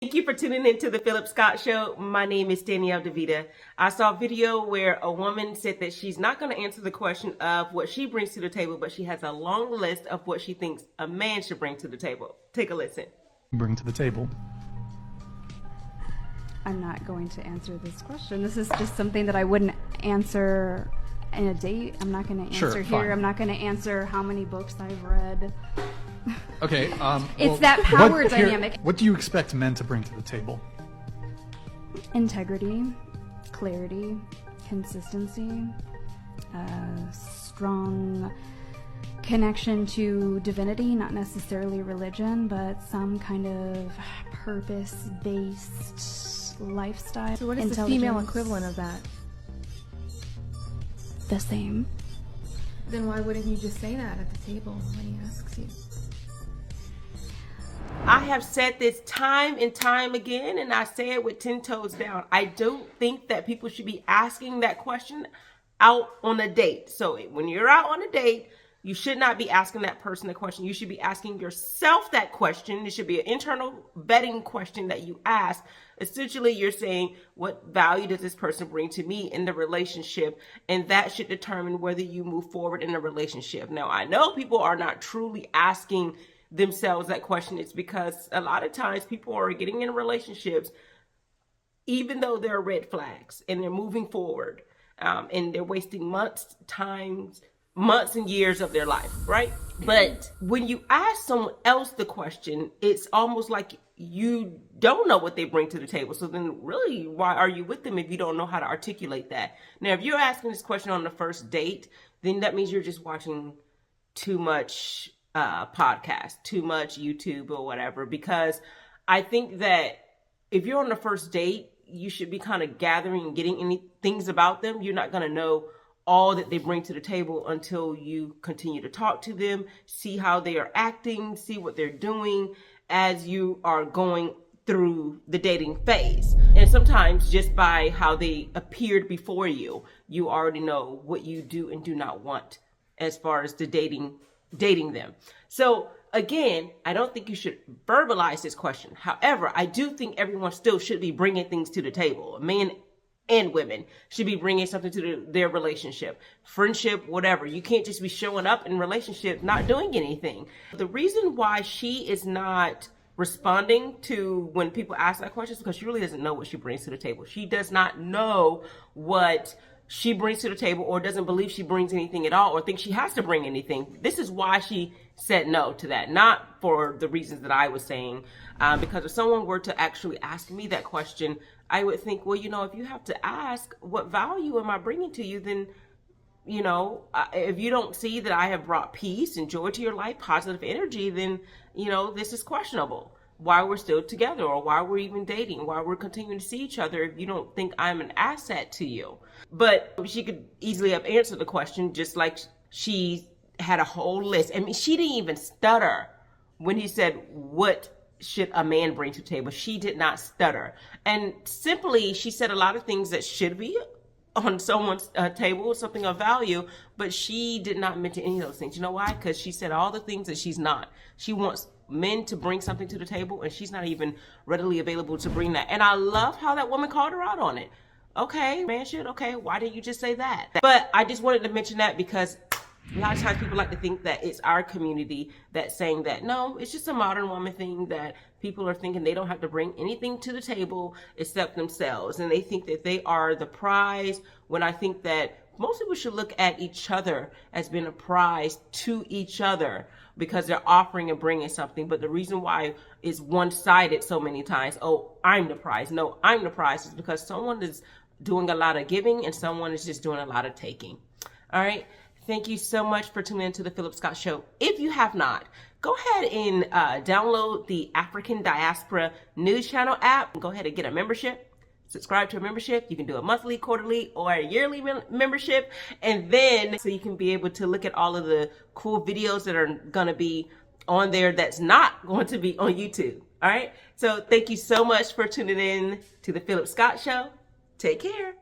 Thank you for tuning into the Phillip Scott Show. My name is Danielle DeVita. I saw a video where a woman said that she's not going to answer the question of what she brings to the table, but she has a long list of what she thinks a man should bring to the table. Take a listen. Bring to the table. I'm not going to answer this question. This is just something that I wouldn't answer in a date. I'm not going to answer here. Fine. I'm not going to answer how many books I've read. Okay. It's that power dynamic. What do you expect men to bring to the table? Integrity, clarity, consistency, strong connection to divinity, not necessarily religion, but some kind of purpose-based lifestyle. So what is the female equivalent of that? The same. Then why wouldn't you just say that at the table when he asks you? I have said this time and time again, and I say it with 10 toes down. I don't think that people should be asking that question out on a date. So when you're out on a date, you should not be asking that person the question. You should be asking yourself that question. It should be an internal vetting question that you ask. Essentially, you're saying, what value does this person bring to me in the relationship? And that should determine whether you move forward in a relationship. Now, I know people are not truly asking themselves that question. It's because a lot of times people are getting in relationships, even though there are red flags, and they're moving forward, and they're wasting months and years of their life, right? But when you ask someone else the question, it's almost like you don't know what they bring to the table. So then really, why are you with them if you don't know how to articulate that? Now, if you're asking this question on the first date, then that means you're just watching too much podcast, too much YouTube or whatever, because I think that if you're on the first date, you should be kind of gathering and getting any things about them. You're not going to know all that they bring to the table until you continue to talk to them, see how they are acting, see what they're doing as you are going through the dating phase. And sometimes just by how they appeared before you, you already know what you do and do not want as far as the dating them. So again, I don't think you should verbalize this question. However, I do think everyone still should be bringing things to the table. Men and women should be bringing something to their relationship, friendship, whatever. You can't just be showing up in relationship not doing anything. The reason why she is not responding to when people ask that question is because she really doesn't know what she brings to the table. She does not know what she brings to the table, or doesn't believe she brings anything at all, or thinks she has to bring anything. This is why she said no to that, not for the reasons that I was saying. Because if someone were to actually ask me that question, I would think, well, if you have to ask, what value am I bringing to you? Then, if you don't see that I have brought peace and joy to your life, positive energy, then, this is questionable. Why we're still together, or why we're even dating, why we're continuing to see each other if you don't think I'm an asset to you. But she could easily have answered the question, just like she had a whole list. I mean, she didn't even stutter when he said, what should a man bring to the table? She did not stutter. And simply, she said a lot of things that should be on someone's table, something of value, but she did not mention any of those things. You know why? Because she said all the things that she's not. She wants men to bring something to the table, and she's not even readily available to bring that. And I love how that woman called her out on it. Okay, man should. Okay, why didn't you just say that? But I just wanted to mention that because a lot of times people like to think that it's our community that's saying that. No, it's just a modern woman thing that people are thinking they don't have to bring anything to the table except themselves. And they think that they are the prize, when I think that most people should look at each other as being a prize to each other, because they're offering and bringing something. But the reason why it's one-sided so many times, oh, I'm the prize. No, I'm the prize, is because someone is doing a lot of giving and someone is just doing a lot of taking. All right. Thank you so much for tuning into the Phillip Scott Show. If you have not, go ahead and download the African Diaspora News Channel app. Go ahead and get a membership. Subscribe to a membership. You can do a monthly, quarterly, or a yearly membership. And then so you can be able to look at all of the cool videos that are going to be on there that's not going to be on YouTube. All right. So thank you so much for tuning in to the Phillip Scott Show. Take care.